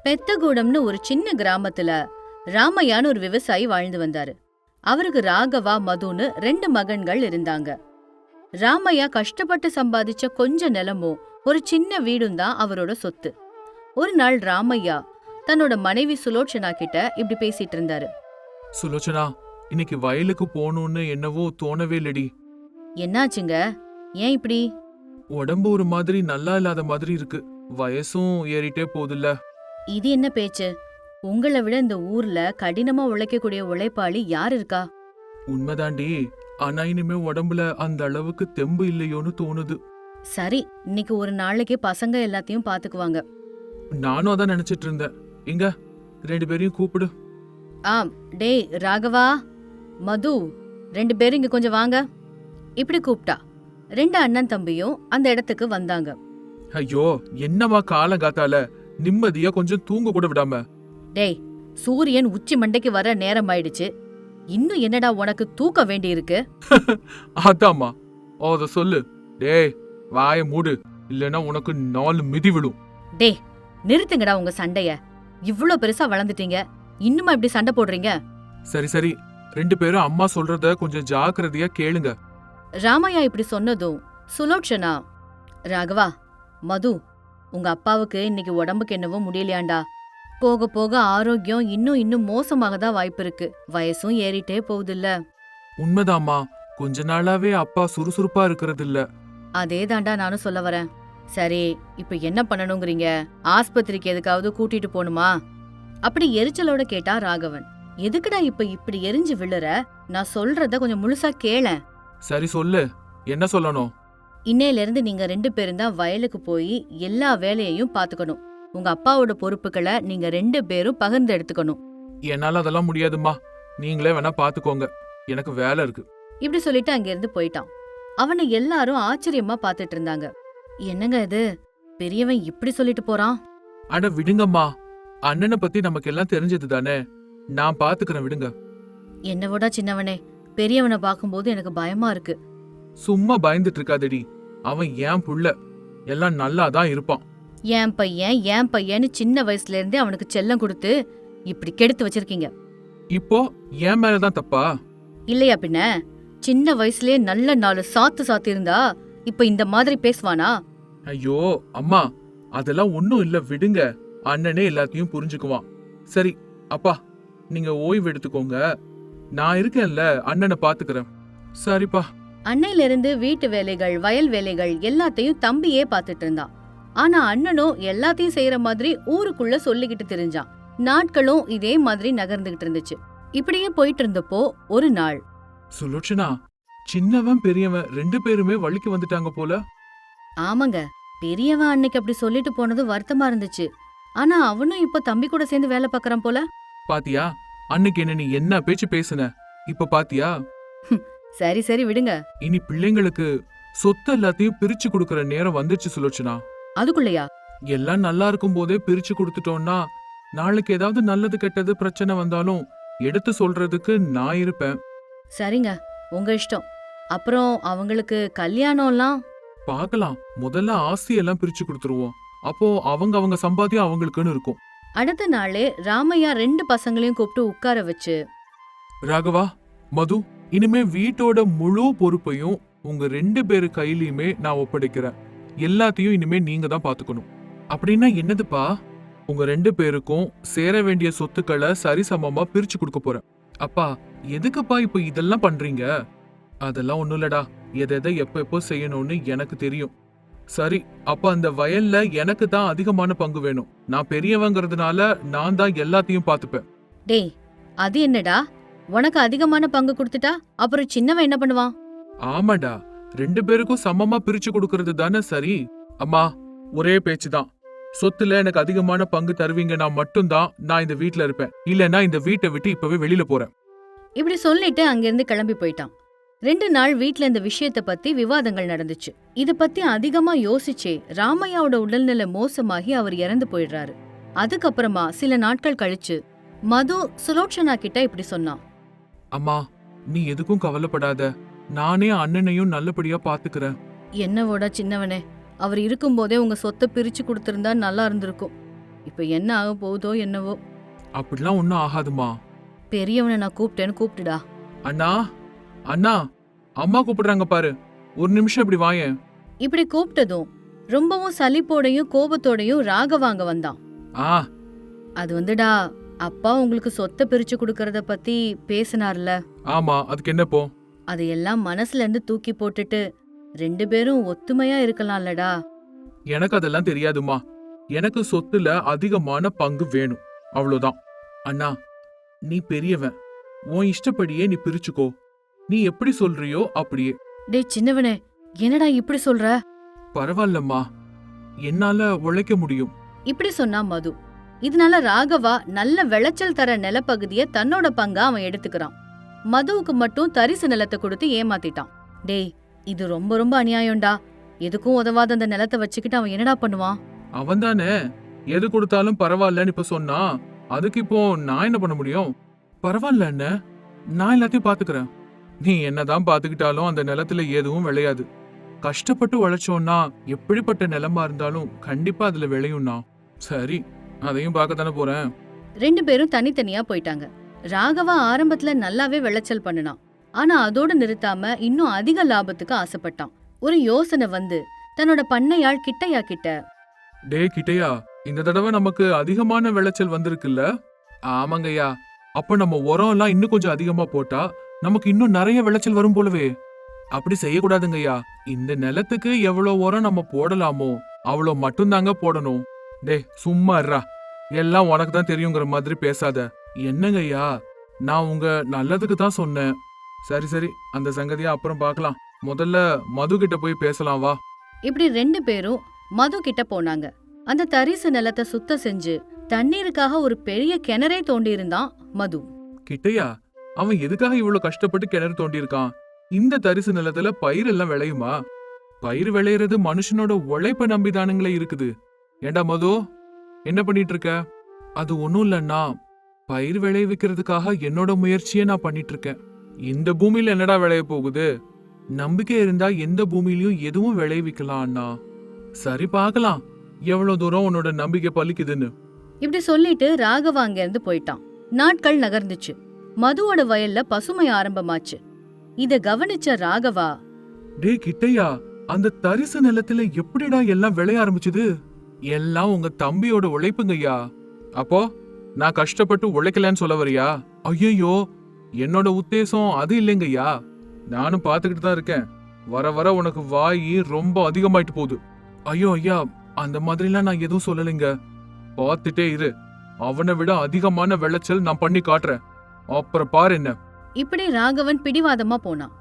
பெத்தகூடம்னு ஒரு சின்ன கிராமத்துல ராமையான்னு ஒரு விவசாயி வாழ்ந்து வந்தாரு. அவருக்கு ராகவா, மதுன்னு 2 மகன்கள் இருந்தாங்க. ராமையா கஷ்டப்பட்டு சம்பாதிச்ச கொஞ்ச நிலமும் ஒரு சின்ன வீடும் தான் அவரோட சொத்து. ஒரு நாள் ராமையா தன்னோட மனைவி சுலோச்சனா கிட்ட இப்படி பேசிட்டு இருந்தாரு. சுலோச்சனா, இன்னைக்கு வயலுக்கு போகணும்னு என்னவோ தோணவே இல்லடி. என்னாச்சுங்க? ஏன் இப்படி? உடம்பு ஒரு மாதிரி நல்லா இல்லாத மாதிரி இருக்கு. வயசும் ஏறிட்டே போகுதுல்ல. இது என்ன பேச்சு? உங்களை விட இந்த ஊர்ல கடினமா உழைக்கக்கூடிய உழைப்பாளி யார் இருக்கா? உண்மைதாண்டி. ஆனா இனிமே உடம்புல அந்த அளவுக்கு தெம்பு இல்லையோன்னு தோணுது. சரி, இன்னைக்கு ஒரு நாளைக்கு பசங்க எல்லாத்தையும் பாத்துக்குவாங்க. நானும் அதான் நினைச்சிட்டு இருந்தேன். இங்க 2 பேரையும் கூப்பிடு. ஆம். டேய் ராகவா, மது, 2 பேரும் இங்க கொஞ்சம் வாங்க. இப்படி கூப்பிட்டா 2 அண்ணன் தம்பியும் அந்த இடத்துக்கு வந்தாங்க. ஐயோ, என்னவா காலங்காத்தால நிம்மதியா கொஞ்சம் தூங்க கூட விடாம. டேய், சூரியன் உச்சி மண்டைக்கு வர நேரம் ஆயிடுச்சு. இன்னும் என்னடா உனக்கு தூக்க வேண்டி இருக்கு? அதாம்மா, அத சொல்லு. டேய், வாய மூடு, இல்லனா உனக்கு 4 மிதி விழும். டேய், நிறுத்துங்கடா உங்க சண்டைய. இவ்ளோ பெருசா வளர்ந்துட்டீங்க, இன்னுமா இப்படி சண்டை போடுறீங்க? சரி சரி, 2 பேரும் அம்மா சொல்றத கொஞ்சம் ஜாக்கிரதையா கேளுங்க. ராமையா இப்படி சொன்னதும் சுலோச்சனா, ராகவா, மது, உங்க அப்பாவுக்கு இன்னைக்கு உடம்புக்கு என்னவோ முடியலையாண்டா. போக போக ஆரோக்கியம் இன்னும் மோசமாக தான் வாய்ப்பு இருக்கு. வயசும் ஏறிட்டே போகுதுல்ல. உண்மைதாம்மா, கொஞ்ச நாளாவே அப்பா சுறுசுறுப்பா இருக்கிறது இல்ல. அதே தாண்டா நானும் சொல்ல வரேன். சரி, இப்ப என்ன பண்ணணுங்கிறீங்க? ஆஸ்பத்திரிக்கு எதுக்காவது கூட்டிட்டு போணுமா? அப்படி எரிச்சலோட கேட்டா ராகவன். எதுக்குடா இப்ப இப்படி எரிஞ்சு விழுற? நான் சொல்றத கொஞ்சம் முழுசா கேளேன். சரி சொல்லு, என்ன சொல்லணும்? இன்னையில இருந்து நீங்க 2 பேரும் தான் வயலுக்கு போய் எல்லா வேலையையும் பாத்துக்கணும். உங்க அப்பாவோட பொறுப்புகளை நீங்க 2 பேரும் பகிர்ந்து எடுத்துக்கணும். என்னால அதெல்லாம் முடியாதும்மா. நீங்களே வேணா பாத்துக்கோங்க, எனக்கு வேலை இருக்கு. இப்படி சொல்லிட்டு அங்கிருந்து போயிட்டான். அவனை எல்லாரும் ஆச்சரியமா பாத்துட்டு இருந்தாங்க. என்னங்க இது, பெரியவன் இப்படி சொல்லிட்டு போறான்? அட விடுங்கம்மா, அண்ணனை பத்தி நமக்கு எல்லாம் தெரிஞ்சது தானே. நான் பாத்துக்கிறேன், விடுங்க. என்னவோட சின்னவனே, பெரியவனை பாக்கும்போது எனக்கு பயமா இருக்கு. சும்மா பயந்துட்டு இருக்காதடி. அவன் ஏன் புள்ள, எல்லாம் நல்லாதான் இருப்பான். என் பையன்னு சின்ன வயசுல இருந்தே அவனுக்கு செல்லம் கொடுத்து இப்படி கெடுத்து வச்சிருக்கீங்க. இப்போ என் மேலதான் தப்பா? இல்லையா பின்ன? சின்ன வயசுலயே நல்ல 4 சாத்து இருந்தா இப்ப இந்த மாதிரி பேசுவானா? ஐயோ அம்மா, அதெல்லாம் ஒண்ணும் இல்ல, விடுங்க. அண்ணனே எல்லாத்தையும் புரிஞ்சுக்குவான். சரி அப்பா, நீங்க ஓய்வு எடுத்துக்கோங்க. நான் இருக்கேன்ல, அண்ணனை பாத்துக்கிறேன். சரிப்பா. அன்னையில இருந்து வீட்டு வேலைகள், வயல் வேலைகள் எல்லாத்தையும் தம்பியே பாத்துட்டு இருந்தான். ஆனா அண்ணனும் எல்லாத்தையும் செய்யற மாதிரி ஊருக்குள்ள சொல்லிக்கிட்டு தெரிஞ்சான். நாட்களும் இதே மாதிரி நகர்ந்துகிட்டு இருந்துச்சு. இப்படியே போயிட்டு இருந்தப்போ ஒரு நாள், சுலோச்சனா, சின்னவன் பெரியவன் 2 பேருமே வழிக்கு வந்துட்டாங்க போல. ஆமாங்க, பெரியவன் அன்னைக்கு அப்படி சொல்லிட்டு போனது வருத்தமா இருந்துச்சு. ஆனா அவனும் இப்ப தம்பி கூட சேர்ந்து வேலை பாக்குறான் போல. பாத்தியா, அன்னைக்கு என்ன நீ என்ன பேச்சு பேசுன, இப்ப பாத்தியா? சரி சரி விடுங்க. இனி பிள்ளைங்களுக்கு சொத்து எல்லாத்தையும் பிரிச்சு கொடுக்கற நேரம் வந்துச்சு சுலோச்சனா. அதுக்குள்ளயா? எல்லாம் நல்லா இருக்கும் போதே பிரிச்சு கொடுத்துட்டோம்னா நாளைக்கு ஏதாவது நல்லது கெட்டது பிரச்சனை வந்தாலும் எடுத்து சொல்றதுக்கு நான் இருப்பேன். சரிங்க, உங்க இஷ்டம். அப்புறம் அவங்களுக்கு கல்யாணம்லாம் பாக்கலாம். முதல்ல ஆஸ்தியெல்லாம் பிரிச்சு கொடுத்துருவோம். அப்போ அவங்க சம்பாத்தியம் அவங்களுக்குன்னு இருக்கும். அடுத்த நாளே ராமையா 2 பசங்களையும் கூப்பிட்டு உட்கார வச்சு, ராகவா, மது, இனிமே வீட்டோட முழு பொறுப்பையும் உங்க 2 பேரு கையிலயுமே நான் ஒப்படைக்கிறேன். எல்லாத்தையும் இனிமே நீங்க தான் பாத்துக்கணும். அப்படின்னா என்னதுப்பா? உங்க 2 பேருக்கும் சேர வேண்டிய சொத்துக்களை சரிசமமா பிரிச்சு கொடுக்க போறேன். அப்பா, எதுக்குப்பா இப்ப இதெல்லாம் பண்றீங்க? அதெல்லாம் ஒண்ணும் இல்லடா, எதை எப்போ செய்யணும்னு எனக்கு தெரியும். சரி, அப்ப அந்த வயல்ல எனக்கு தான் அதிகமான பங்கு வேணும். நான் பெரியவங்கிறதுனால நான் தான் எல்லாத்தையும் பாத்துப்பேன். டேய், அது என்னடா, உனக்கு அதிகமான பங்கு கொடுத்துட்டா அப்புறம் சின்னவன் என்ன பண்ணுவான்? ஆமாடா, 2 பேருக்கும் சமமா பிரிச்சு கொடுக்கறது தானே சரி. அம்மா, ஒரே பேச்சுதான். சொத்துல எனக்கு அதிகமான பங்கு தருவீங்கன்னா மட்டும்தான் நான் இந்த வீட்ல இருப்பேன். இல்லன்னா இந்த வீட்டை விட்டு இப்பவே வெளியில போறேன். இப்படி சொல்லிட்டு அங்கிருந்து கிளம்பி போயிட்டான். 2 நாள் வீட்ல இந்த விஷயத்த பத்தி விவாதங்கள் நடந்துச்சு. இத பத்தி அதிகமா யோசிச்சே ராமையாவோட உடல்நிலை மோசமாகி அவர் இறந்து போயிடுறாரு. அதுக்கப்புறமா சில நாட்கள் கழிச்சு மது சுலோச்சனா கிட்ட இப்படி சொன்னான். அம்மா, நீ எதுக்கும் கவலைப்படாத. நானே அண்ணனையும் நல்லபடியா பாத்துக்கிறேன். என்னவோட சின்னவனே, அவர் இருக்கும்போதே உங்க சொத்தை பிரிச்சு கொடுத்திருந்தா நல்லா இருந்திருக்கும். இப்ப என்ன ஆக போகுதோ என்னவோ. அப்படிலாம் ஒன்னும் ஆகாதுமா. பெரியவனை நான் கூப்பிட்டேன்னு கூப்பிட்டுடா. அண்ணா, அண்ணா, அம்மா கூப்பிடுறாங்க பாரு, ஒரு நிமிஷம் இப்படி வாயேன். இப்படி கூப்பிட்டதும் ரொம்பவும் சலிப்போடையும் கோபத்தோடையும் ராகவாங்க வந்தான். ஆ, அது வந்துடா, அப்பா உங்களுக்கு சொத்தை பிரிச்சு கொடுக்கறத பத்தி பேசினார்ல, ஆமா, அதுக்கு என்ன இப்போ? அதையெல்லாம் மனசுல இருந்து தூக்கி போட்டுட்டு 2 பேரும் ஒத்துமையா இருக்கலாம்லடா. எனக்கு அதெல்லாம் தெரியாதுமா. எனக்கு சொத்துல அதிகமான பங்கு வேணும், அவ்வளவுதான். அண்ணா, நீ பெரியவன், உன் இஷ்டப்படியே நீ பிரிச்சுக்கோ. நீ எப்படி சொல்றியோ அப்படியே. டேய் சின்னவனே, என்னடா இப்படி சொல்ற? பரவாயில்லம்மா, என்னால உழைக்க முடியும். இப்படி சொன்னா மது. இதனால ராகவா நல்ல விளைச்சல் தர நிலப்பகுதிய தன்னோட பங்கா அவன் எடுத்துக்கிறான். மதுவுக்கு மட்டும் தரிசு நிலத்தை கொடுத்து ஏமாத்திட்டான். டேய், இது ரொம்ப ரொம்ப அநியாயம்டா. எதுக்கும் உதவாத அந்த நிலத்தை வச்சுக்கிட்டு அவன் என்னடா பண்ணுவான்? அவன் தானே எது கொடுத்தாலும் பரவாயில்லன்னு இப்ப சொன்னா, அதுக்கு இப்போ நான் என்ன பண்ண முடியும்? பரவாயில்ல அண்ணே, நான் எல்லாத்தையும் பாத்துக்கிறேன். நீ என்னதான் பாத்துக்கிட்டாலும் அந்த நிலத்துல எதுவும் விளையாது. கஷ்டப்பட்டு உழைச்சோன்னா எப்படிப்பட்ட நிலமா இருந்தாலும் கண்டிப்பா அதுல விளையும்னா. சரி, அதையும் பார்க்கத்தானே போறேன். 2 பேரும் தனித்தனியா போயிட்டாங்க. ராகவா ஆரம்பத்துல நல்லாவே விளைச்சல் பண்ணுனான். ஆனா அதோட நிறுத்தாம இன்னும் அதிக லாபத்துக்கு ஆசைப்பட்டான். ஒரு யோசனை வந்து தன்னோட பண்ணையாள் கிட்டையா கிட்ட, டே கிட்டையா, இந்த தடவை நமக்கு அதிகமான விளைச்சல் வந்திருக்குல்ல? ஆமாங்கய்யா. அப்ப நம்ம உரம் எல்லாம் இன்னும் கொஞ்சம் அதிகமா போட்டா நமக்கு இன்னும் நிறைய விளைச்சல் வரும் போலவே. அப்படி செய்யக்கூடாதுங்கய்யா. இந்த நிலத்துக்கு எவ்வளவு உரம் நம்ம போடலாமோ அவ்வளோ மட்டும்தாங்க போடணும். டே சும்மா இருடா, எல்லாம் உனக்கு தான் தெரியுங்கிற மாதிரி பேசாத. என்னங்கய்யா, நான் உங்க நல்லதுக்கு தான் சொன்னேன். சரி சரி, அந்த சங்கதியா அப்புறம் பார்க்கலாம். முதல்ல மது கிட்ட போய் பேசலாம் வா. இப்படி 2 பேரும் மது கிட்ட போனாங்க. அந்த தரிசு நிலத்தை சுத்தம் செஞ்சு தண்ணீருக்காக ஒரு பெரிய கிணறே தோண்டி இருந்தான் மது. கிட்டையா, அவன் எதுக்காக இவ்வளவு கஷ்டப்பட்டு கிணறு தோண்டி இருக்கான்? இந்த தரிசு நிலத்துல பயிர் எல்லாம் விளையுமா? பயிர் விளையிறது மனுஷனோட உழைப்ப நம்பிதானுங்களே இருக்குது. ஏண்டா மது, என்ன பண்ணிட்டு இருக்க? அது ஒண்ணும் இல்லன்னா, பயிர் விளைவிக்கிறதுக்காக என்னோட முயற்சியை நான் பண்ணிட்டு இருக்கேன். இந்த பூமியில என்னடா விளைய போகுது? நம்பிக்கை இருந்தா எந்த பூமியிலயும் எதுவும் விளைவிக்கலாம் அண்ணா. சரி பார்க்கலாம் எவ்வளவு தூரம் உன்னோட நம்பிக்கை பலிக்குதுன்னு. இப்படி சொல்லிட்டு ராகவா அங்க இருந்து போயிட்டான். நாட்கள் நகர்ந்துச்சு. மதுவோட வயல்ல பசுமை ஆரம்பமாச்சு. இத கவனிச்ச ராகவா, டே கிட்டையா, அந்த தரிசு நிலத்துல எப்படிடா எல்லாம் விளைய ஆரம்பிச்சது? எல்லாம் உங்க தம்பியோட உழைப்புங்கய்யா. அப்போ நான் கஷ்டப்பட்டு உழைக்கலன்னு சொல்ல வரியா? ஐயோ, என்னோட உத்தேசம் அது இல்லைங்கய்யா. நானும் பாத்துக்கிட்டு தான் இருக்கேன். வர வர உனக்கு வாயி ரொம்ப அதிகமாயிட்டு போகுது. ஐயோ ஐயா, அந்த மாதிரிலாம் நான் எதுவும் சொல்லலைங்க. பார்த்துட்டே இரு, அவனை விட அதிகமான விளைச்சல் நான் பண்ணி காட்டுறேன். அப்புறம் பாரு என்ன. இப்படி ராகவன் பிடிவாதமா போனான்.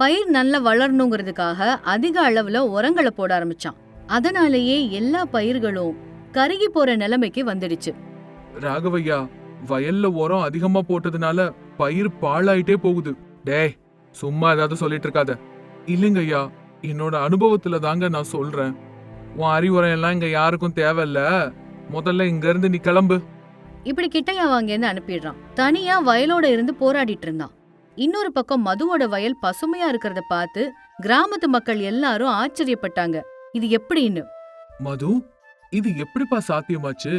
பயிர் நல்லா வளரணுங்கிறதுக்காக அதிக அளவுல உரங்களை போட ஆரம்பிச்சான். அதனாலேயே எல்லா பயிர்களும் கருகி போற நிலைமைக்கு வந்துடுச்சு. ராகவையா, வயல்ல உரம் அதிகமா போட்டதுனால பயிர் பாழாயிட்டே போகுது. டேய் சும்மா ஏதாவது சொல்லிட்டு இருக்காத. இல்லைங்கய்யா, என்னோட அனுபவத்துல தாங்க நான் சொல்றேன். உன் அறிவுரை எல்லாம் இங்க யாருக்கும் தேவையில்ல. முதல்ல இங்க இருந்து நீ கிளம்பு. இப்படி கிட்டையா வாங்கன்னு அனுப்பிடுறான். தனியா வயலோட இருந்து போராடிட்டு இருந்தான். இன்னொரு பக்கம் மதுவோட வயல் பசுமையா இருக்கிறத பார்த்து கிராமத்து மக்கள் எல்லாரும் ஆச்சரியப்பட்டாங்க. இது எப்படின்னு. மது, இது எப்படிப்பா சாத்தியமாச்சு?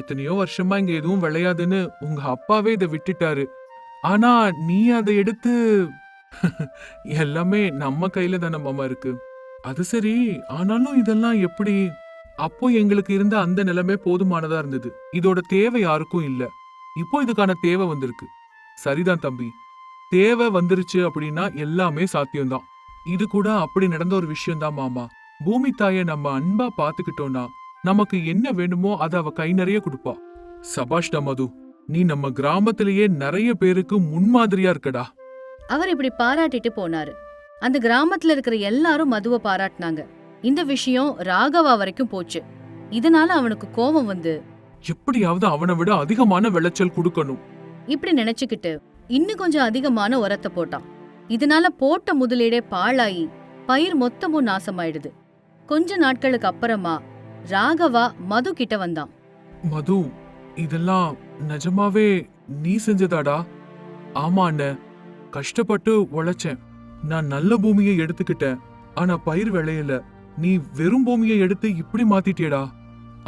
எத்தனையோ வருஷமா இங்க எதுவும் விளையாதுன்னு உங்க அப்பாவே இதை விட்டுட்டாரு. ஆனா நீ அதை எடுத்து எல்லாமே நம்ம கையில தானே மாமா இருக்கு. அது சரி, ஆனாலும் இதெல்லாம் எப்படி? அப்போ எங்களுக்கு இருந்த அந்த நிலைமை போதுமானதா இருந்தது. இதோட தேவை யாருக்கும் இல்ல. இப்போ இதுக்கான தேவை வந்திருக்கு. சரிதான் தம்பி, தேவை வந்துருச்சு அப்படின்னா எல்லாமே சாத்தியம்தான். இது கூட அப்படி நடந்த ஒரு விஷயம்தான் மாமா. பூமி தாயை நம்ம அன்பா பாத்துக்கிட்டோம்னா நமக்கு என்ன வேணுமோ அதை அவ கை நிறைய கொடுப்பா. சபாஷ்டா மது, நீ நம்ம கிராமத்திலேயே நிறைய பேருக்கு முன்மாதிரியா இருக்கடா. அவர் இப்படி பாராட்டிட்டு போனாரு. அந்த கிராமத்துல இருக்கிற எல்லாரும் மதுவை பாராட்டினாங்க. இந்த விஷயம் ராகவா வரைக்கும் போச்சு. இதனால அவனுக்கு கோபம் வந்து, எப்படியாவது அவனை விட அதிகமான விளைச்சல் கொடுக்கணும் இப்படி நினைச்சுக்கிட்டு இன்னும் கொஞ்சம் அதிகமான உரத்தை போட்டான். இதனால போட்ட முதலீடே பாழாயி பயிர் மொத்தமும் நாசமாயிடுது. கொஞ்ச நாட்களுக்கு அப்புறமா ராகவா மது கிட்ட வந்தான். மது, இதெல்லாம் நிஜமாவே நீ செஞ்சதாடா? ஆமா அண்ணே, கஷ்டப்பட்டு உழைச்சேன். நான் நல்ல பூமியை எடுத்துக்கிட்டேன். ஆனா பயிர் விளையல. நீ வெறும் பூமியை எடுத்து இப்படி மாத்திட்டியடா.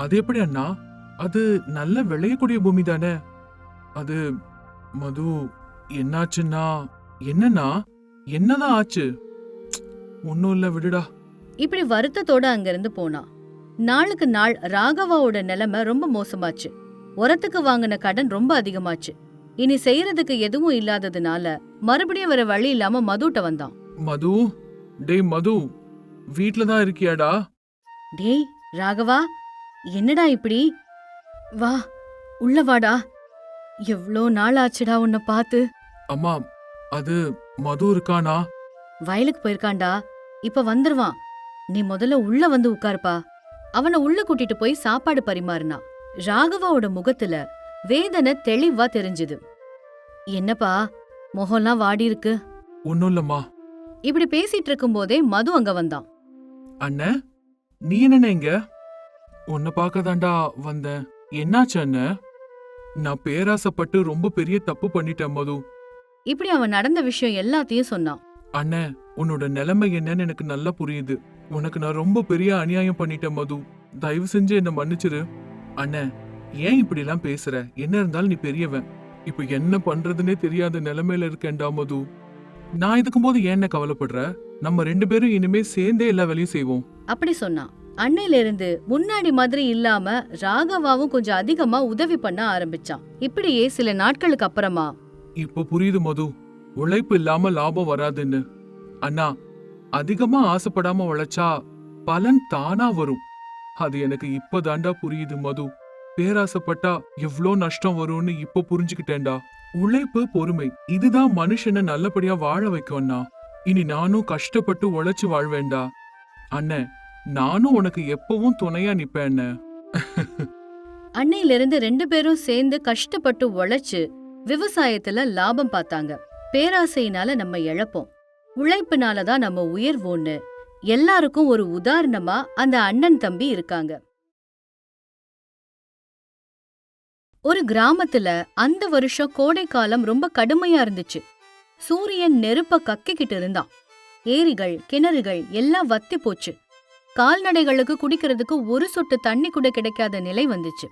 அது எப்படி அண்ணா? அது நல்ல விளையக்கூடிய பூமி தானே. அது மது, என்னாச்சுன்னா என்னன்னா என்னதான் ஆச்சு? ஒன்னும் இல்ல, விடுடா. இப்படி வருத்தத்தோட அங்கிருந்து போனான். நாளுக்கு நாள் ராகவாவோட நிலைமை ரொம்ப மோசமாச்சு. உரத்துக்கு வாங்கின கடன் ரொம்ப அதிகமாச்சு. இனி செய்யறதுக்கு எதுவும் இல்லாததுனால மறுபடியும் வர வழி இல்லாம மதுட்ட வந்தான். மது, டேய் மது, வீட்லதான் இருக்கியாடா? டேய் ராகவா, என்னடா இப்படி? வா, உள்ள வாடா. எவ்ளோ நாள் ஆச்சுடா உன்னை பார்த்து. அம்மா, அது மது இருக்கானா? வயலுக்கு போயிருக்கான்டா, இப்ப வந்துருவான். நீ முதல்ல உள்ள வந்து உட்காருப்பா. அவனை உள்ள கூட்டிட்டு போய் சாப்பாடு பரிமாறினா. ராகவாவோட முகத்துல வேதனை தெளிவா தெரிஞ்சுது. என்னப்பா, முகம்லாம் வாடி இருக்கு? ஒன்னும் இல்லம்மா. இப்படி பேசிட்டு இருக்கும் போதே மது அங்க வந்தான். அண்ணே, நீ என்ன இங்க? உன்னை பார்க்கதாண்டா வந்தேன். என்னாச்சு அண்ணே? நான் பேராசப்பட்டு ரொம்ப பெரிய தப்பு பண்ணிட்டேன் மது. இப்படி அவன் நடந்த விஷயம் எல்லாத்தையும் சொன்னான். அண்ணே, உன்னோட நிலைமை என்னன்னு எனக்கு நல்லா புரியுது. உனக்கு நான் ரொம்ப பெரிய அநியாயம் பண்ணிட்டேன் மது. தயவு செஞ்சு என்ன மன்னிச்சிரு. அண்ணே, ஏன் இப்படி எல்லாம் பேசுற? என்ன இருந்தாலும் நீ பெரியவன். இப்ப என்ன பண்றதுன்னே தெரியாத நிலைமையில இருக்கேன்டா மது. நான் இதுக்கும் போது ஏன் கவலைப்படுற? நம்ம 2 பேரும் இனிமே சேர்ந்தே எல்லா வேலையும் செய்வோம். அப்படி சொன்னான். அன்னையில இருந்து முன்னாடி மாதிரி இல்லாம ராகவாவும் கொஞ்சம் அதிகமா உதவி பண்ண ஆரம்பிச்சான். இப்படியே சில நாட்களுக்கு அப்புறமா இப்ப புரியுது மது, உழைப்பு இல்லாம லாபம் வராதுன்னு. அண்ணா, அதிகமா ஆசைப்படாம உழைச்சா பலன் தானா வரும். அது எனக்கு இப்பதாண்டா புரியுது மது. பேராசைப்பட்டா எவ்ளோ நஷ்டம் வரும்னு இப்ப புரிஞ்சுக்கிட்டேன்டா. உழைப்பு, பொறுமை, இதுதான் மனுஷனை நல்லபடியா வாழ வைக்கும்னா. இனி நானும் கஷ்டப்பட்டு உழைச்சு வாழ்வேண்டா. அண்ணே, நானும் உனக்கு எப்பவும் துணையா நிப்பேன். அன்னையில இருந்து 2 பேரும் சேர்ந்து கஷ்டப்பட்டு உழைச்சு விவசாயத்துல லாபம் பார்த்தாங்க. பேராசையினால நம்ம இழப்போம், உழைப்புனாலதான் நம்ம உயர்வோன்னு எல்லாருக்கும் ஒரு உதாரணமா அந்த அண்ணன் தம்பி இருக்காங்க. ஒரு கிராமத்துல அந்த வருஷம் கோடை காலம் ரொம்ப கடுமையா இருந்துச்சு. சூரியன் நெருப்ப கக்கிக்கிட்டு இருந்தான். ஏரிகள், கிணறுகள் எல்லாம் வத்தி போச்சு. கால்நடைகளுக்கு குடிக்கிறதுக்கு ஒரு சொட்டு தண்ணி கூட கிடைக்காத நிலை வந்துச்சு.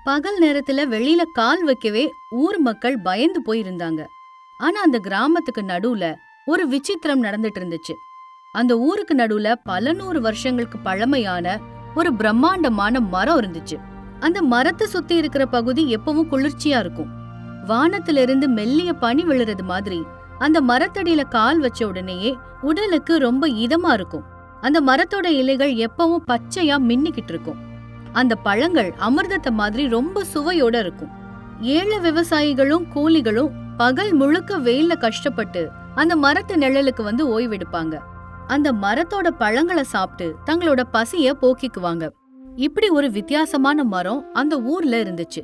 பகல் நேரத்துல வெளியில கால் வைக்கவே ஊர் மக்கள் பயந்து போயிருந்தாங்க. ஆனா அந்த கிராமத்துக்கு நடுவுல ஒரு விசித்திரம் நடந்துட்டு இருந்துச்சு. அந்த ஊருக்கு நடுவுல பல 100 வருஷங்களுக்கு பழமையான ஒரு பிரம்மாண்டமான மரம் இருந்துச்சு. அந்த மரத்தை சுத்தி இருக்கிற பகுதி எப்பவும் குளிர்ச்சியா இருக்கும். வானத்திலிருந்து மெல்லிய பனி விழுறது மாதிரி அந்த மரத்தடியில கால் வச்ச உடனேயே உடலுக்கு ரொம்ப இதமா இருக்கும். அந்த மரத்தோட இலைகள் எப்பவும் பச்சையா மின்னிக்கிட்டு இருக்கும். அந்த பழங்கள் அமிர்தத்தை மாதிரி ரொம்ப சுவையோட இருக்கும். 7 விவசாயிகளும் கூலிகளும் பகல் முழுக்க வெயில்ல கஷ்டப்பட்டு அந்த மரத்து நிழலுக்கு வந்து ஓய்வெடுப்பாங்க. அந்த மரத்தோட பழங்களை சாப்பிட்டு தங்களோட பசிய போக்கிக்குவாங்க. இப்படி ஒரு வித்தியாசமான மரம் அந்த ஊர்ல இருந்துச்சு.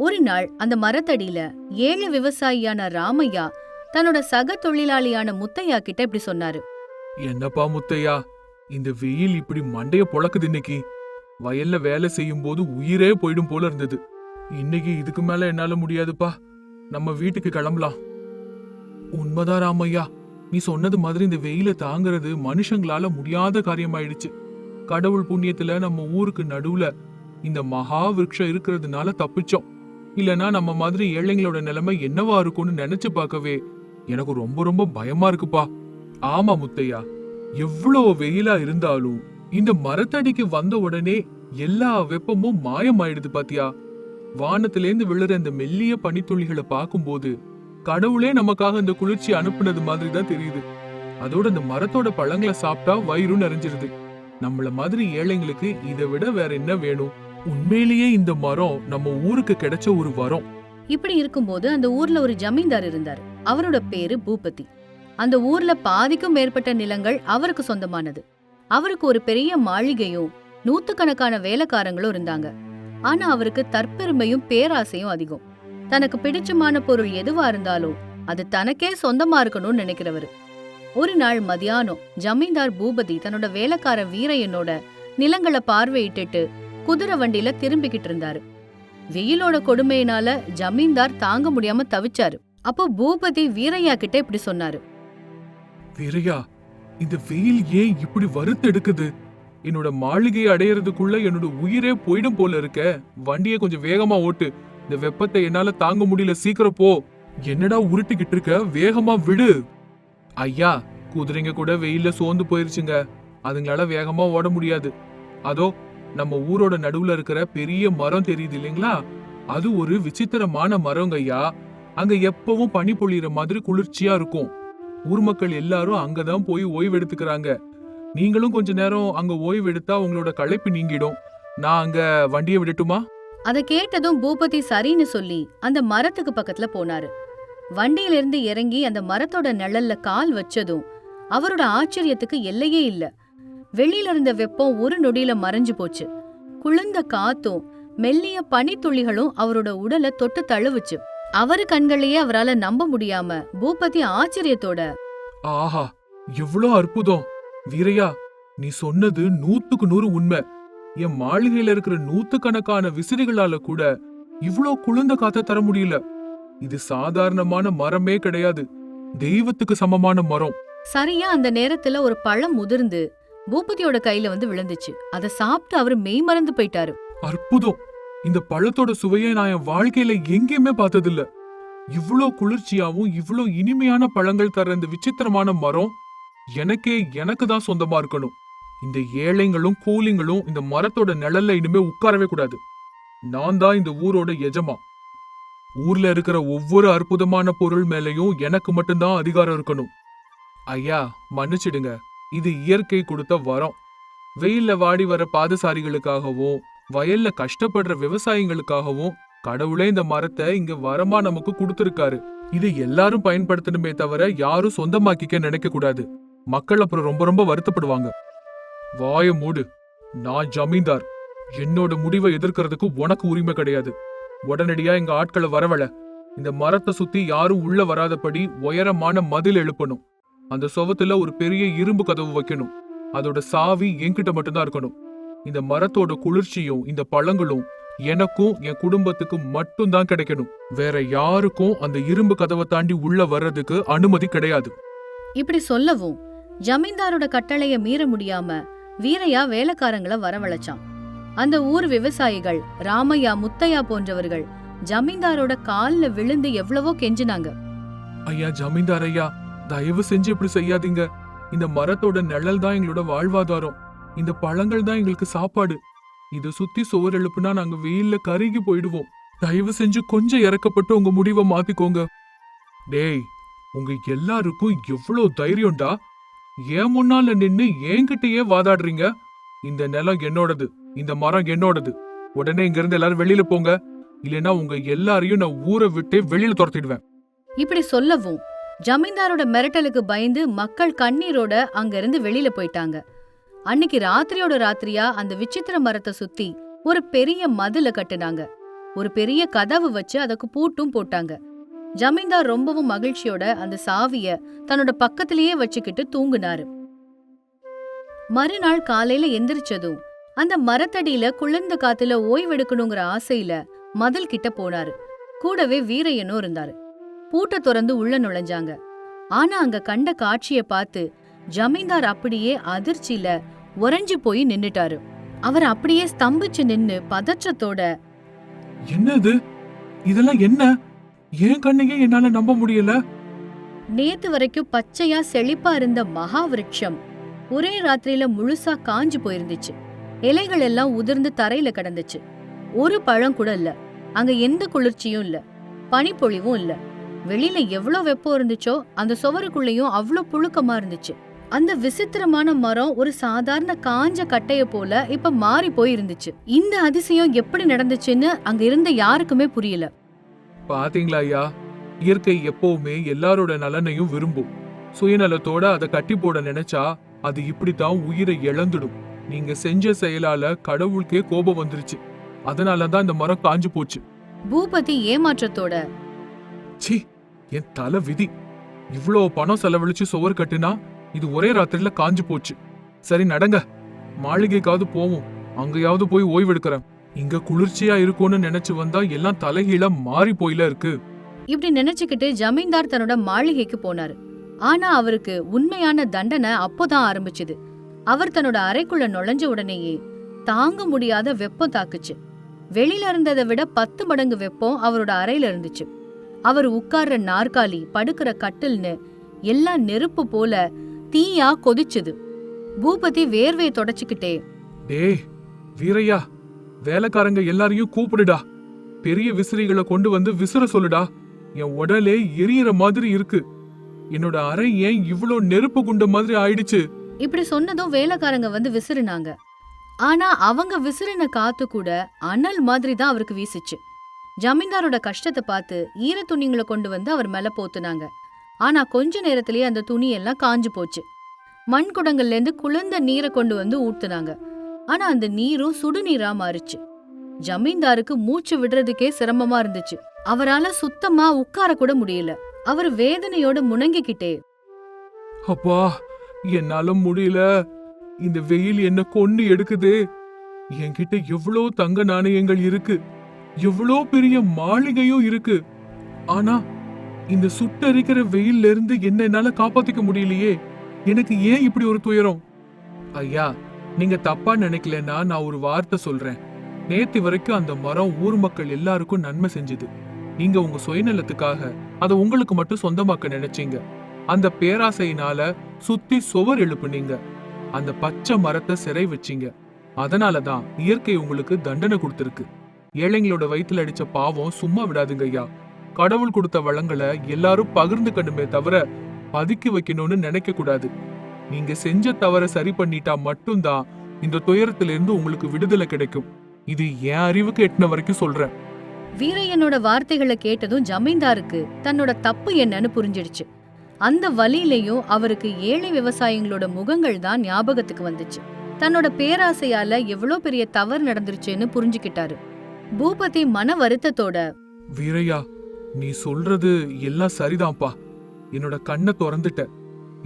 ஒரு நாள் அந்த மரத்தடியில 7 விவசாயியான ராமையா தன்னோட சக தொழிலாளியான முத்தையா கிட்ட இப்படி சொன்னாரு. என்னப்பா முத்தையா, இந்த வெயில் இப்படி மண்டைய பொளக்குது. இன்னைக்கு வயல்ல வேலை செய்யும் போது உயிரே போயிடும் போல இருந்தது. இன்னைக்கு இதுக்கு மேல என்னால முடியாதுப்பா. நம்ம வீட்டுக்கு கிளம்பலாம். உண்மைதான் ராமையா, நீ சொன்னது மாதிரி இந்த வெயில தாங்கிறது மனுஷங்களால முடியாத காரியமாயிடுச்சு. கடவுள் புண்ணியத்துல நம்ம ஊருக்கு நடுவுல இந்த மகா விருட்சம் இருக்கிறதுனால தப்பிச்சோம். இல்லனா நம்ம மாதிரி ஏழைங்களோட நிலைமை என்னவா இருக்கும்னு நினைச்சு பார்க்கவே எனக்கு ரொம்ப ரொம்ப பயமா இருக்குப்பா. ஆமா முத்தையா, எவ்வளவு வெயிலா இருந்தாலும் இந்த மரத்தடிக்கு வந்த உடனே எல்லா வெப்பமும் மாயமாயிடுது பாத்தியா. வானத்திலேந்து விழுற இந்த மெல்லிய பனித்துளிகளை பார்க்கும்போது கடவுளே நமக்காக இந்த குளிர்ச்சி அனுப்புனது மாதிரி தான் தெரியுது. அதோட இந்த மரத்தோட பழங்களை சாப்பிட்டா வயிறு நிறைஞ்சிருது. நம்மள மாதிரி ஏழைங்களுக்கு இதை விட வேற என்ன வேணும்? உண்மையிலேயே இந்த மரம் நம்ம ஊருக்கு கிடைச்ச ஒரு வரம். இப்படி இருக்கும்போது அந்த ஊர்ல ஒரு ஜமீன்தார் இருந்தாரு. அவரோட பேரு பூபதி. அந்த ஊர்ல பாதிக்கும் மேற்பட்ட நிலங்கள் அவருக்கு சொந்தமானது. அவருக்கு ஒரு பெரிய மாளிகையும் 100கணக்கான வேலைக்காரங்களும் இருந்தாங்க. ஆனா அவருக்கு தற்பெருமையும் பேராசையும் அதிகம். தனக்கு பிடிச்சமான பொருள் எதுவா இருந்தாலும் அது தனக்கே சொந்தமா இருக்கணும்னு நினைக்கிறவரு. ஒரு நாள் மதியானம் ஜமீன்தார் பூபதி தன்னோட வேலைக்கார வீரையனோட நிலங்களை பார்வையிட்டு குதிரை வண்டியில திரும்பிக்கிட்டு இருந்தாரு. வெயிலோட கொடுமையினால ஜமீன்தார் தாங்க முடியாம தவிச்சாரு. அப்போ பூபதி வீரையா கிட்ட இப்படி சொன்னாரு. வீரையா, இந்த வெயில் ஏன் இப்படி வறுத்து எடுக்குது? என்னோட மாளிகையை அடையறதுக்குள்ள என்னோட உயிரே போயிடும் போல இருக்க. வண்டியை கொஞ்சம் வேகமா ஓட்டு. இந்த வெப்பத்தை என்னால தாங்க முடியல, சீக்கிரம் போ. என்னடா உருட்டிக்கிட்டு இருக்க, வேகமா விடு. ஐயா, குதிரைங்க கூட வெயில்ல சோர்ந்து போயிருச்சுங்க. அதுங்களால வேகமா ஓட முடியாது. அதோ நம்ம ஊரோட நடுவுல இருக்கிற பெரிய மரம் தெரியுது இல்லைங்களா, அது ஒரு விசித்திரமான மரங்க ஐயா. அங்க எப்பவும் பனி பொழியிற மாதிரி குளிர்ச்சியா இருக்கும். ஊர் மக்கள் எல்லாரும் அங்கதான் போய் ஓய்வு எடுத்துக்கிறாங்க. நீங்களும் கொஞ்ச நேரம் அங்க ஓய்வு எடுத்தா உங்களோட களைப்பு நீங்கிடும். நான் அங்க வண்டியை விடட்டுமா? அத கேட்டதும் பூபதி சரின்னு சொல்லி அந்த மரத்துக்கு பக்கத்துல போனாரு. வண்டியிலிருந்து இறங்கி அந்த மரத்தோட நிழல்ல கால் வச்சதும் அவரோட ஆச்சரியத்துக்கு எல்லையே இல்ல. வெளியில இருந்த வெப்பம் ஒரு நொடியில மறைஞ்சு போச்சு. குளிர்ந்த காத்தும் மெல்லிய பனித்துளிகளும் அவரோட உடலை தொட்டு தழுவுச்சு. அவரு கண்களையே அவரால நம்ப முடியாம பூபதி ஆச்சரியத்தோட, ஆஹா, எவ்வளோ அற்புதம்! வீரையா, நீ சொன்னது 100க்கு 100 உண்மை. என் மாளிகையில இருக்கிற 100கணக்கான விசிறிகளால கூட இவ்ளோ குளிர்ந்த காத்த தர முடியல. இது சாதாரணமான மரமே கிடையாது, தெய்வத்துக்கு சமமான மரம். சரியா அந்த நேரத்துல ஒரு பழம் முதிர்ந்து பூபதியோட கையில வந்து விழுந்துச்சு. அத சாப்பிட்டு அவரு மெய் மறந்து போயிட்டாரு. அற்புதம்! இந்த பழத்தோட சுவையை நான் என் வாழ்க்கையில எங்கேயுமே பார்த்ததில்ல. இவ்ளோ குளிர்ச்சியாவும் இவ்ளோ இனிமையான பழங்கள் தர இந்த விசித்திரமான மரம் எனக்கு தான் சொந்தமா இருக்கணும். இந்த ஏழைங்களும் கூலிங்களும் இந்த மரத்தோட நிழல்ல இனிமே உட்காரவே கூடாது. நான் தான் இந்த ஊரோட எஜமா. ஊர்ல இருக்கிற ஒவ்வொரு அற்புதமான பொருள் மேலையும் எனக்கு மட்டும்தான் அதிகாரம் இருக்கணும். ஐயா, மன்னிச்சிடுங்க. இது இயற்கை கொடுத்த வரம். வெயில்ல வாடி வர பாதசாரிகளுக்காகவும் வயல்ல கஷ்டப்படுற விவசாயிகளுக்காகவும் கடவுளே இந்த மரத்தை இங்க வரமா நமக்கு கொடுத்திருக்காரு. இது எல்லாரும் பயன்படுத்தணுமே தவிர யாரும் சொந்தமாக்கிக்க நினைக்க கூடாது. மக்கள் அப்புறம் ரொம்ப ரொம்ப வருத்தப்படுவாங்க. வாய மூடு. நான் ஜமீன்தார். என்னோட முடிவை எதிர்க்கிறதுக்கு உனக்கு உரிமை கிடையாது. உடனடியா எங்க ஆட்களை வரவழ. இந்த மரத்தை சுத்தி யாரும் உள்ள வராதபடி உயரமான மதில் எழுப்பணும். அந்த சுவத்துல ஒரு பெரிய இரும்பு கதவு வைக்கணும். அதோட சாவி என்கிட்ட மட்டும்தான் இருக்கணும். இந்த மரத்தோட குளிர்ச்சியும் இந்த பழங்களும் எனக்கும் என் குடும்பத்துக்கு மட்டும்தான் கிடைக்கணும். வேற யாருக்கும் அந்த இரும்பு கதவை தாண்டி உள்ள வர்றதுக்கு அனுமதி கிடையாது. இப்படி சொல்லவும் ஜமீன்தாரோட கட்டளைய மீற முடியாம வீரையா வேலைக்காரங்களை வரவழைச்சான். அந்த ஊர் விவசாயிகள் ராமையா, முத்தையா போன்றவர்கள் ஜமீன்தாரோட கால்ல விழுந்து எவ்வளவோ கெஞ்சினாங்க. ஐயா, ஜமீன்தார் ஐயா, தயவு செஞ்சு இப்படி செய்யாதீங்க. இந்த மரத்தோட நிழல் தான் எங்களோட வாழ்வாதாரம். இந்த பழங்கள் தான் எங்களுக்கு சாப்பாடு. இத சுத்தி சுவர் எழுப்புனா நாங்க வெயில்ல கருகி போயிடுவோம். தயவு செஞ்சு கொஞ்சம் இறக்கப்பட்டு உங்க முடிவை மாத்திக்கோங்க. டேய், உங்க எல்லாருக்கும் எவ்வளவு தைரியம்டா! ஏன் முன்னால நின்னு என்கிட்டயே வாதாடுறீங்க? இந்த நிலம் என்னோடது, இந்த மரம் என்னோடது. உடனே இங்க இருந்து எல்லாரும் வெளியில போங்க, இல்லைன்னா உங்க எல்லாரையும் நான் ஊரை விட்டு வெளியில துரத்திடுவேன். இப்படி சொல்லவும் ஜமீன்தாரோட மிரட்டலுக்கு பயந்து மக்கள் கண்ணீரோட அங்க இருந்து வெளியில போயிட்டாங்க. அன்னைக்கு ராத்திரியோட ராத்திரியா அந்த விசித்திர மரத்தை சுத்தி ஒரு பெரிய மதில கட்டுனாங்க. ஒரு பெரிய கதவு வச்சு அதுக்கு பூட்டும் போட்டாங்க. ஜமீன்தார் ரொம்பவும் மகிழ்ச்சியோட அந்த சாவிய தன்னோட பக்கத்திலேயே வச்சுக்கிட்டு தூங்குனாரு. மறுநாள் காலையில எந்திரிச்சதும் அந்த மரத்தடியில குளிர்ந்த காத்துல ஓய்வெடுக்கணுங்கிற ஆசையில மதில் கிட்ட போனாரு. கூடவே வீரையனும் இருந்தாரு. பூட்டை திறந்து உள்ள நுழைஞ்சாங்க. ஆனா அங்க கண்ட காட்சிய பார்த்து ஜமீன்தார் அப்படியே அதிர்ச்சியில உறைஞ்சு போய் நின்னுட்டாரு. அவர் அப்படியே ஸ்தம்பிச்சு நின்னு பதற்றத்தோட, என்னது இதெல்லாம்? என்ன? ஏன் கண்ணையே என்னால நம்ப முடியல. நேத்து வரைக்கும் பச்சையா செழிப்பா இருந்த மகா விருட்சம் ஒரே ராத்திரியில முழுசா காஞ்சு போயிருந்துச்சு. இலைகள் எல்லாம் உதிர்ந்து தரையில கிடந்துச்சு. ஒரு பழம் கூட இல்ல. அங்க எந்த குளிர்ச்சியும் இல்ல, பனிப்பொழிவும் இல்ல. வெளியில எவ்வளவு வெப்பம் இருந்துச்சோ அந்த சுவருக்குள்ளேயும் அவ்வளவு புழுக்கமா இருந்துச்சு. அந்த விசித்திரமான மரம் ஒரு சாதாரண காஞ்ச கட்டைய போல இப்ப மாறி போய் இருந்துச்சு. இந்த அதிசயம் எப்படி நடந்துச்சுன்னு அங்க இருந்த யாருக்குமே புரியல. பாத்தீங்களா ஐயா, இயற்கை எப்பவுமே எல்லாரோட நலனையும் விரும்பும். சுயநலத்தோட அதை கட்டி போட நினைச்சா அது இப்படித்தான் உயிரை இழந்துடும். நீங்க செஞ்ச செயலால கடவுளுக்கே கோபம் வந்துருச்சு. அதனாலதான் இந்த மரம் காஞ்சு போச்சு. பூபதி ஏமாற்றத்தோட, சி, என் தலை விதி. இவ்ளோ பணம் செலவழிச்சு சுவர் கட்டுனா இது ஒரே ராத்திரில காஞ்சு போச்சு. சரி நடங்க, மாளிகைக்காவது போவோம். அங்கயாவது போய் ஓய்வெடுக்கிறேன். இங்க குளிர்ச்சியா இருக்கும்னு நினைச்சு வந்தா எல்லாம் தலைகீழ மாறி போயில இருக்கு. இப்படி நினைச்சுக்கிட்டு ஜமீன்தார் தன்னோட மாளிகைக்கு போனாரு. ஆனா அவருக்கு உண்மையான தண்டனை அப்போதான் ஆரம்பிச்சுது. அவர் தன்னோட அறைக்குள்ள நுழைஞ்ச உடனேயே தாங்க முடியாத வெப்பம் தாக்குச்சு. வெளியில இருந்ததை விட 10 மடங்கு வெப்பம் அவரோட அறையில இருந்துச்சு. அவர் உட்கார்ற நாற்காலி, படுக்கிற கட்டில்னு எல்லாம் நெருப்பு போல தீயா கொதிச்சுது. பூபதி வேர்வையை தொடச்சுக்கிட்டே, டேய் வீரையா, வேலைக்காரங்க எல்லாரையும் கூப்பிடுடா, பெரிய விசிறிகளை கொண்டு வந்து விசிற சொல்லுடா, என் உடலே எரியற மாதிரி இருக்கு, என்னோட அறை ஏன் இவ்ளோ நெருப்பு குண்ட மாதிரி ஆயிடுச்சு. இப்படி சொன்னதும் வேலைக்காரங்க வந்து விசிறினாங்க. ஆனா அவங்க விசிறின காத்து கூட அனல் மாதிரி தான் அவருக்கு வீசிச்சு. ஜமீன்தாரோட கஷ்டத்தை பார்த்து ஈர துணிங்களை கொண்டு வந்து அவர் மேல போத்துனாங்க. ஆனா கொஞ்ச நேரத்திலேயே அந்த துணி எல்லாம் காஞ்சு போச்சு. மண் குடங்கள்ல இருந்து குளிர்ந்த நீரை கொண்டு வந்து ஊத்துனாங்க. ஆனா அந்த நீரும் சுடுநீரா மாறிச்சு. ஜமீன்தாருக்கு மூச்சு விடுறதுக்கே சிரமமா இருந்துச்சு. அவரால சுத்தமா உட்கார கூட முடியல. அவர் வேதனையோட முணங்கிக்கிட்டே, அப்பா என்னால முடியல, இந்த வெயில் என்ன கொன்னு எடுக்குது, என்கிட்ட எவ்வளோ தங்க நாணயங்கள் இருக்கு, எவ்வளோ பெரிய மாளிகையும் இருக்கு, ஆனா இந்த சுட்டரிக்கிற வெயில்ல இருந்து என்ன என்னால காப்பாத்திக்க முடியலையே, எனக்கு ஏன் இப்படி ஒரு துயரம். ஐயா, நீங்க தப்பா நினைக்கலன்னா நான் ஒரு வார்த்தை சொல்றேன். நேத்து வரைக்கும் அந்த மரம் ஊர் மக்கள் எல்லாருக்கும் நன்மை செஞ்சது. நீங்க உங்க சுயநலத்துக்காக அதை உங்களுக்கு மட்டும் சொந்தமாக்க நினைச்சீங்க. அந்த பேராசையினால சுத்தி சுவர் எழுப்புனீங்க. அந்த பச்சை மரத்தை சிறை வச்சீங்க. அதனாலதான் இயற்கை உங்களுக்கு தண்டனை கொடுத்திருக்கு. ஏழைங்களோட வயித்துல அடிச்ச பாவம் சும்மா விடாதுங்க ஐயா. கடவுள் கொடுத்த வளங்களை எல்லாரும் பகிர்ந்துக்கணுமே தவிர பதுக்கி வைக்கணும்னு நினைக்க கூடாது. நீங்க செஞ்ச தவற சரி பண்ணிட்டா மட்டும்தான் இந்த துயரத்திலிருந்து உங்களுக்கு விடுதலை கிடைக்கும். இது என் அறிவுக்கு எட்டின வரைக்கும் சொல்றேன். வீரையனோட வார்த்தைகளை கேட்டதும் ஜமீன்தாருக்கு தன்னோட தப்பு என்னன்னு புரிஞ்சிடுச்சு. அந்த வழியிலையும் அவருக்கு ஏழை விவசாயிகளோட முகங்கள் தான் ஞாபகத்துக்கு வந்துச்சு. தன்னோட பேராசையால எவ்வளோ பெரிய தவறு நடந்துருச்சுன்னு புரிஞ்சுக்கிட்டாரு. பூபதி மன வருத்தத்தோட, வீரையா, நீ சொல்றது எல்லாம் சரிதான்ப்பா. என்னோட கண்ணை திறந்துட்ட.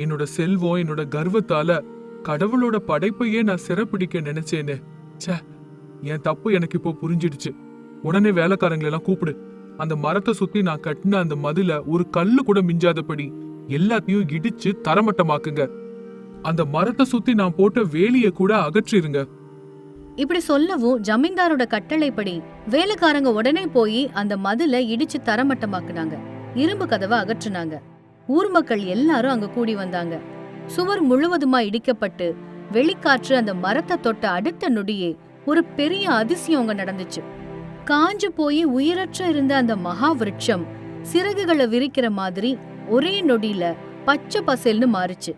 என்னோட செல்வம், என்னோட கர்வத்தால கடவுளோட படைப்பையே நான் சிறப்பிடிக்க நினைச்சேன்னு. ச்சே, என் தப்பு எனக்கு இப்போ புரிஞ்சிடுச்சு. உடனே வேலைக்காரங்களை எல்லாம் கூப்பிடு. அந்த மரத்தை சுத்தி நான் கட்டின அந்த மதுல ஒரு கல்லு கூட மிஞ்சாதபடி எல்லாத்தையும் இடிச்சு தரமட்டமாக்குங்க. அந்த மரத்தை சுத்தி நான் போட்ட வேலிய கூட அகற்றிருங்க. இப்படி சொல்லவும் ஜமீன்தாரோட கட்டளைப்படி வேலைக்காரங்க உடனே போய் அந்த மதுல இடிச்சு தரமட்டமாக்குனாங்க. இரும்பு கதவை அகற்றுனாங்க. ஊர் மக்கள் எல்லாரும் அங்க கூடி வந்தாங்க. சுவர் முழுவதுமா இடிக்கப்பட்டு வெளிக்காற்று அந்த மரத்தை தொட்ட அடுத்த நொடியே ஒரு பெரிய அதிசயம் அங்க நடந்துச்சு. காஞ்சு போய் உயிரற்ற இருந்த அந்த மகா விருட்சம் சிறகுகளை விரிக்கிற மாதிரி ஒரே நொடியில பச்சை பசேல்னு மாறுச்சு.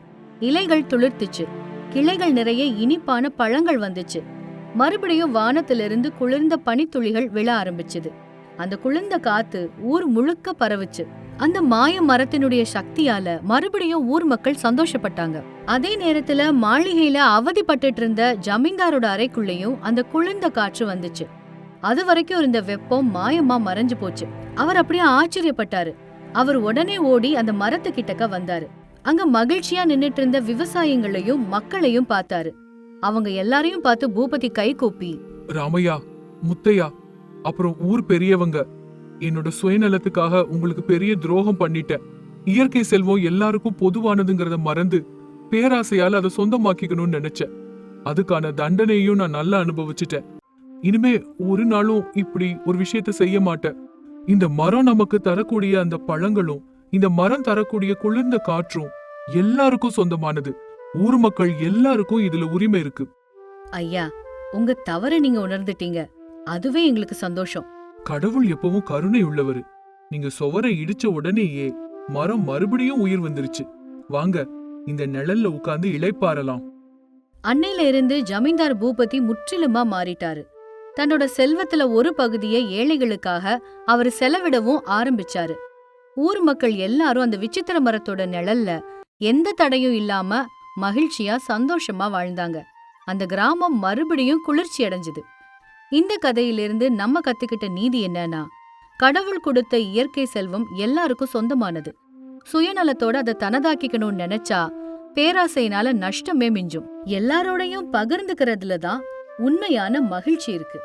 இலைகள் துளிர்த்துச்சு. கிளைகள் நிறைய இனிப்பான பழங்கள் வந்துச்சு. மறுபடியும் வானத்திலிருந்து குளிர்ந்த பனித்துளிகள் விழ ஆரம்பிச்சுது. அந்த குளிர்ந்த காத்து ஊர் முழுக்க பரவுச்சு. அந்த மாய மரத்தினுடைய சக்தியால மறுபடியும் ஊர் மக்கள் சந்தோஷப்பட்டாங்க. அதே நேரத்துல மாளிகையில அவதிப்பட்டு இருந்த ஜமீன்தாரோட அறைக்குள்ளேயும் அந்த குளிர்ந்த காற்று வந்துச்சு. அது வரைக்கும் இருந்த வெப்பம் மாயமா மறைஞ்சு போச்சு. அவர் அப்படியே ஆச்சரியப்பட்டாரு. அவர் உடனே ஓடி அந்த மரத்து கிட்டக்க வந்தாரு. அங்க மகிழ்ச்சியா நின்னுட்டு இருந்த விவசாயிகளையும் மக்களையும் பார்த்தாரு. அவங்க எல்லாரையும் பார்த்து பூபதி கை கூப்பி, ராமையா, முத்தையா, அப்புறம் ஊர் பெரியவங்க, என்னோட சுயநலத்துக்காக உங்களுக்கு பெரிய துரோகம் பண்ணிட்டேன். இயற்கை செல்வம் எல்லாருக்கும் பொதுவானதுங்கிறத மறந்து பேராசையால அதை சொந்தமாக்கிக்கணும்னு நினைச்சேன். அதுக்கான தண்டனையும் நான் நல்லா அனுபவிச்சுட்டேன். இனிமே ஒரு நாளும் இப்படி ஒரு விஷயத்த செய்ய மாட்டேன். இந்த மரம் நமக்கு தரக்கூடிய அந்த பழங்களும் இந்த மரம் தரக்கூடிய குளிர்ந்த காற்றும் எல்லாருக்கும் சொந்தமானது. ஊர் மக்கள் எல்லாருக்கும் இதுல உரிமை இருக்கு. ஐயா, உங்க தவறை நீங்க உணர்ந்துட்டீங்க. அதுவே எங்களுக்கு சந்தோஷம். கடவுள் எப்பவும் கருணை உள்ளவரு. நீங்க சுவரை இடிச்ச உடனேயே மரம் மறுபடியும் உயிர் வந்துருச்சு. வாங்க, இந்த நிழல்ல உட்கார்ந்து இளைப்பாறலாம். அன்னையில இருந்து ஜமீன்தார் பூபதி முற்றிலுமா மாறிட்டாரு. தன்னோட செல்வத்துல ஒரு பகுதியை ஏழைகளுக்காக அவர் செலவிடவும் ஆரம்பிச்சாரு. ஊர் மக்கள் எல்லாரும் அந்த விசித்திர மரத்தோட நிழல்ல எந்த தடையும் இல்லாம மகிழ்ச்சியா சந்தோஷமா வாழ்ந்தாங்க. அந்த கிராமம் மறுபடியும் குளிர்ச்சி அடைஞ்சது. இந்த கதையிலிருந்து நம்ம கத்துக்கிட்ட நீதி என்னன்னா, கடவுள் கொடுத்த இயற்கை செல்வம் எல்லாருக்கும் சொந்தமானது. சுயநலத்தோட அதை தனதாக்கிக்கணும்னு நினைச்சா பேராசையினால நஷ்டமே மிஞ்சும். எல்லாரோடையும் பகிர்ந்துக்கிறதுல தான் உண்மையான மகிழ்ச்சி இருக்கு.